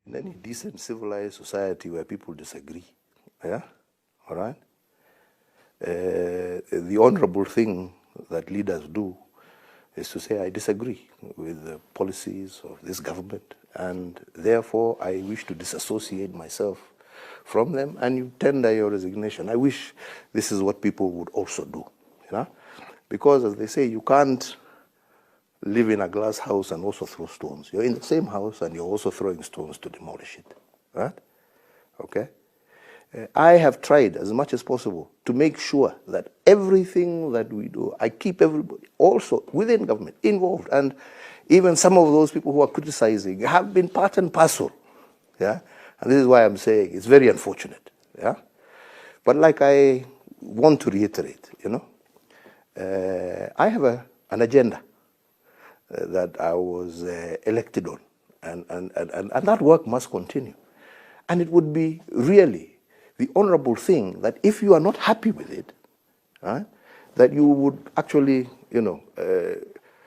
in any decent, civilized society where people disagree. Yeah? All right? The honorable thing that leaders do is to say, I disagree with the policies of this government, and therefore I wish to disassociate myself from them, and you tender your resignation. I wish this is what people would also do, you know? Because, as they say, you can't live in a glass house and also throw stones. You're in the same house and you're also throwing stones to demolish it, right? Okay? I have tried as much as possible to make sure that everything that we do, I keep everybody also within government involved, and even some of those people who are criticizing have been part and parcel. Yeah? And this is why I'm saying it's very unfortunate. Yeah? But like I want to reiterate, you know, I have an agenda that I was elected on, and that work must continue. And it would be really the honorable thing that if you are not happy with it, right, that you would actually, you know,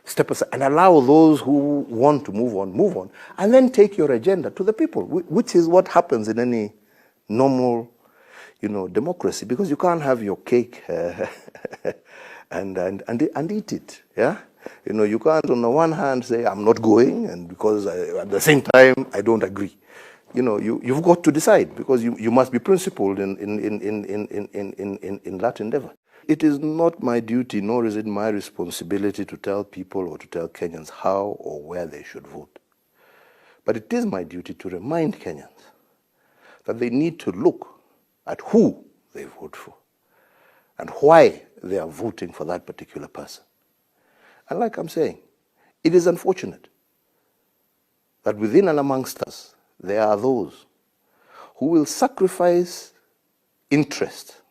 step aside and allow those who want to move on, and then take your agenda to the people, which is what happens in any normal, you know, democracy, because you can't have your cake and eat it, yeah? You know, you can't on the one hand say, I'm not going, and because at the same time, I don't agree. You know, you've got to decide, because you must be principled in that endeavor. It is not my duty, nor is it my responsibility to tell people or to tell Kenyans how or where they should vote. But it is my duty to remind Kenyans that they need to look at who they vote for and why they are voting for that particular person. And like I'm saying, it is unfortunate that within and amongst us, there are those who will sacrifice interest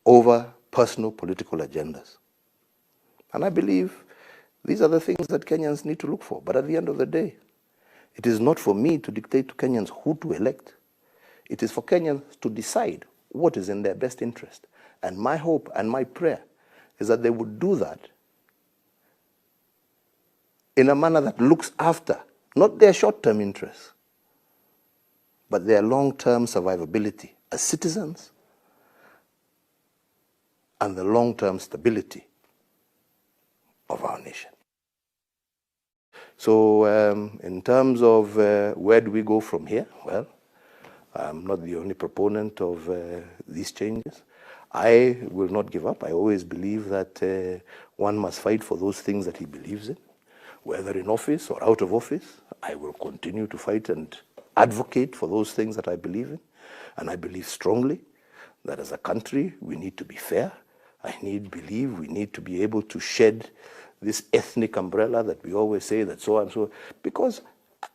over personal political agendas. And I believe these are the things that Kenyans need to look for. But at the end of the day, it is not for me to dictate to Kenyans who to elect. It is for Kenyans to decide what is in their best interest. And my hope and my prayer is that they would do that in a manner that looks after not their short-term interests, but their long-term survivability as citizens and the long-term stability of our nation. So in terms of where do we go from here? Well, I'm not the only proponent of these changes. I will not give up. I always believe that one must fight for those things that he believes in. Whether in office or out of office, I will continue to fight and advocate for those things that I believe in. And I believe strongly that as a country, we need to be fair. I believe we need to be able to shed this ethnic umbrella that we always say that so and so, because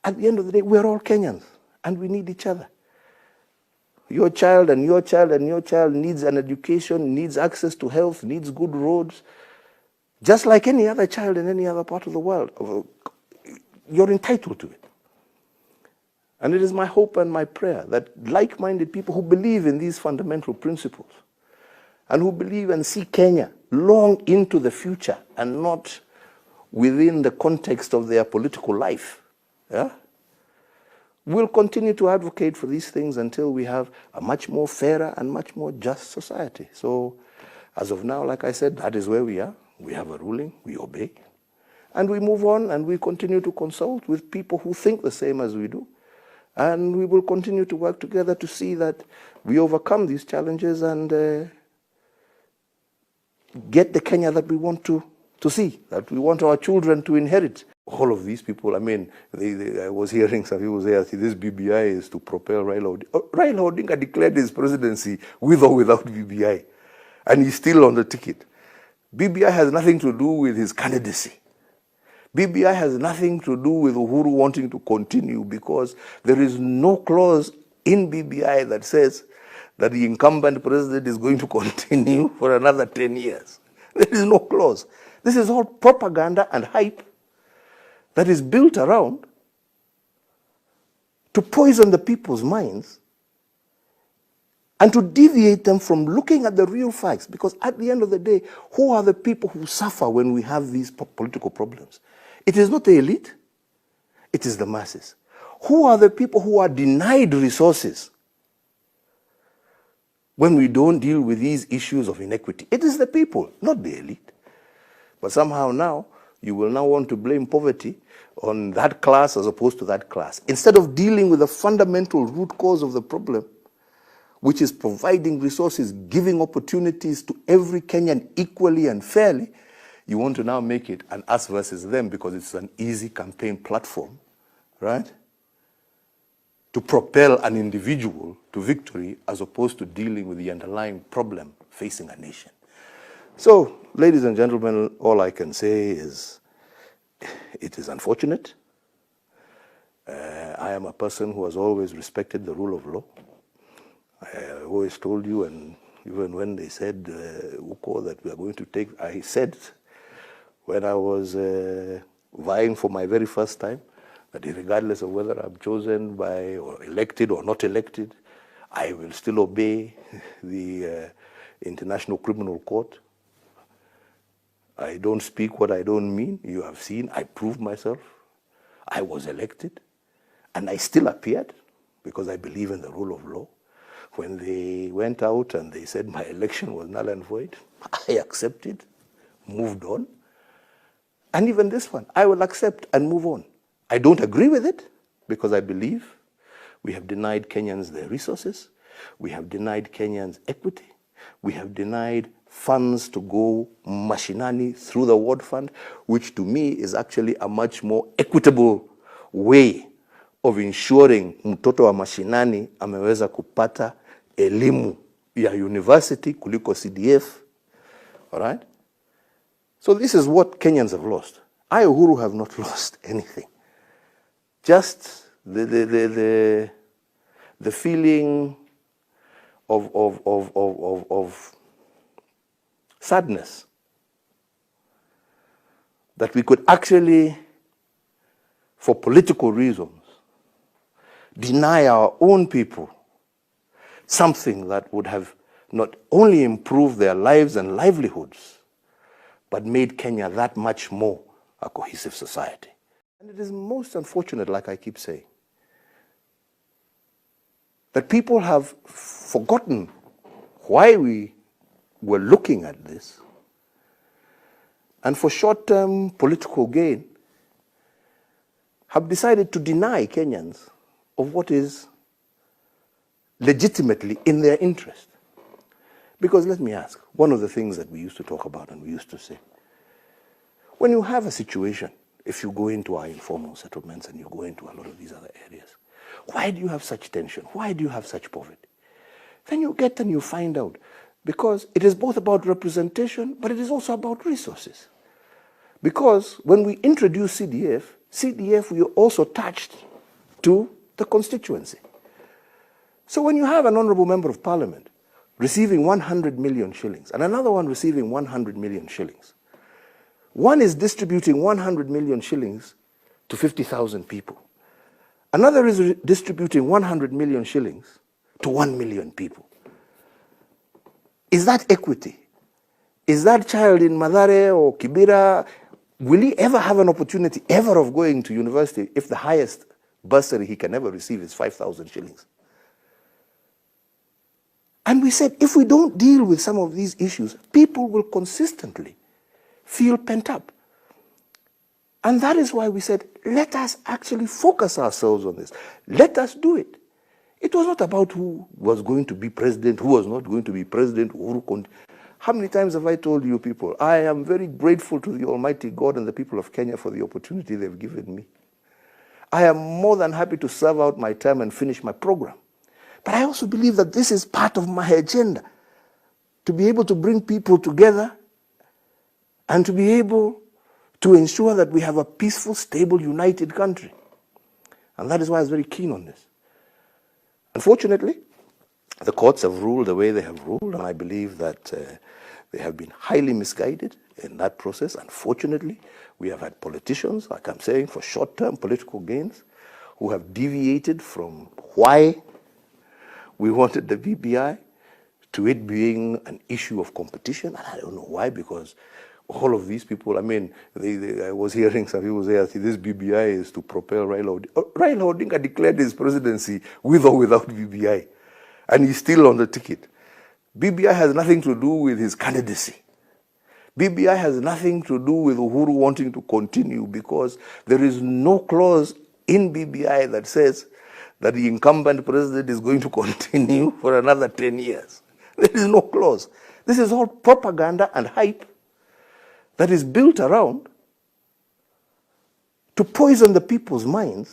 at the end of the day, we're all Kenyans and we need each other. Your child and your child and your child needs an education, needs access to health, needs good roads, just like any other child in any other part of the world. You're entitled to it. And it is my hope and my prayer that like-minded people who believe in these fundamental principles and who believe and see Kenya long into the future and not within the context of their political life, yeah, will continue to advocate for these things until we have a much more fairer and much more just society. So as of now, like I said, that is where we are. We have a ruling, we obey, and we move on and we continue to consult with people who think the same as we do. And we will continue to work together to see that we overcome these challenges and get the Kenya that we want to see, that we want our children to inherit. All of these people, I mean, I was hearing some people say, this BBI is to propel Raila Odinga. Raila Odinga declared his presidency with or without BBI, and he's still on the ticket. BBI has nothing to do with his candidacy. BBI has nothing to do with Uhuru wanting to continue, because there is no clause in BBI that says that the incumbent president is going to continue for another 10 years. There is no clause. This is all propaganda and hype that is built around to poison the people's minds and to deviate them from looking at the real facts. Because at the end of the day, who are the people who suffer when we have these political problems? It is not the elite, it is the masses. Who are the people who are denied resources when we don't deal with these issues of inequity? It is the people, not the elite. But somehow now, you will now want to blame poverty on that class as opposed to that class. Instead of dealing with the fundamental root cause of the problem, which is providing resources, giving opportunities to every Kenyan equally and fairly, you want to now make it an us versus them because it's an easy campaign platform, right? To propel an individual to victory as opposed to dealing with the underlying problem facing a nation. So, ladies and gentlemen, all I can say is it is unfortunate. I am a person who has always respected the rule of law. I always told you, and even when they said, Uko, that we are going to take, I said when I was vying for my very first time, that regardless of whether I'm chosen by or elected or not elected, I will still obey the International Criminal Court. I don't speak what I don't mean. You have seen, I proved myself. I was elected, and I still appeared because I believe in the rule of law. When they went out and they said my election was null and void, I accepted, moved on. And even this one, I will accept and move on. I don't agree with it because I believe we have denied Kenyans their resources. We have denied Kenyans equity. We have denied funds to go mashinani through the ward fund, which to me is actually a much more equitable way of ensuring mtoto wa mashinani ameweza kupata elimu ya university kuliko CDF. All right? So this is what Kenyans have lost. I, Uhuru, have not lost anything. Just the feeling of sadness that we could actually, for political reasons, deny our own people something that would have not only improved their lives and livelihoods, but made Kenya that much more a cohesive society. And it is most unfortunate, like I keep saying, that people have forgotten why we were looking at this, and for short-term political gain, have decided to deny Kenyans of what is legitimately in their interest. Because let me ask, one of the things that we used to talk about and we used to say, when you have a situation, if you go into our informal settlements and you go into a lot of these other areas, why do you have such tension? Why do you have such poverty? Then you get and you find out, because it is both about representation, but it is also about resources. Because when we introduced CDF, we also touched to the constituency. So when you have an honorable member of parliament receiving 100 million shillings and another one receiving 100 million shillings, one is distributing 100 million shillings to 50,000 people. Another is distributing 100 million shillings to 1 million people. Is that equity? Is that child in Mathare or Kibera, will he ever have an opportunity ever of going to university if the highest bursary he can ever receive is 5,000 shillings? And we said, if we don't deal with some of these issues, people will consistently feel pent up. And that is why we said, let us actually focus ourselves on this. Let us do it. It was not about who was going to be president, who was not going to be president, Uhuru Kenyatta. How many times have I told you people, I am very grateful to the Almighty God and the people of Kenya for the opportunity they've given me. I am more than happy to serve out my term and finish my program. But I also believe that this is part of my agenda, to be able to bring people together and to be able to ensure that we have a peaceful, stable, united country. And that is why I was very keen on this. Unfortunately, the courts have ruled the way they have ruled, and I believe that they have been highly misguided in that process. Unfortunately, we have had politicians, like I'm saying, for short-term political gains, who have deviated from why we wanted the BBI to it being an issue of competition. And I don't know why, because all of these people, I mean, I was hearing some people say, this BBI is to propel Raila Odinga. Raila Odinga declared his presidency with or without BBI, and he's still on the ticket. BBI has nothing to do with his candidacy. BBI has nothing to do with Uhuru wanting to continue, because there is no clause in BBI that says that the incumbent president is going to continue for another 10 years. There is no clause. This is all propaganda and hype that is built around to poison the people's minds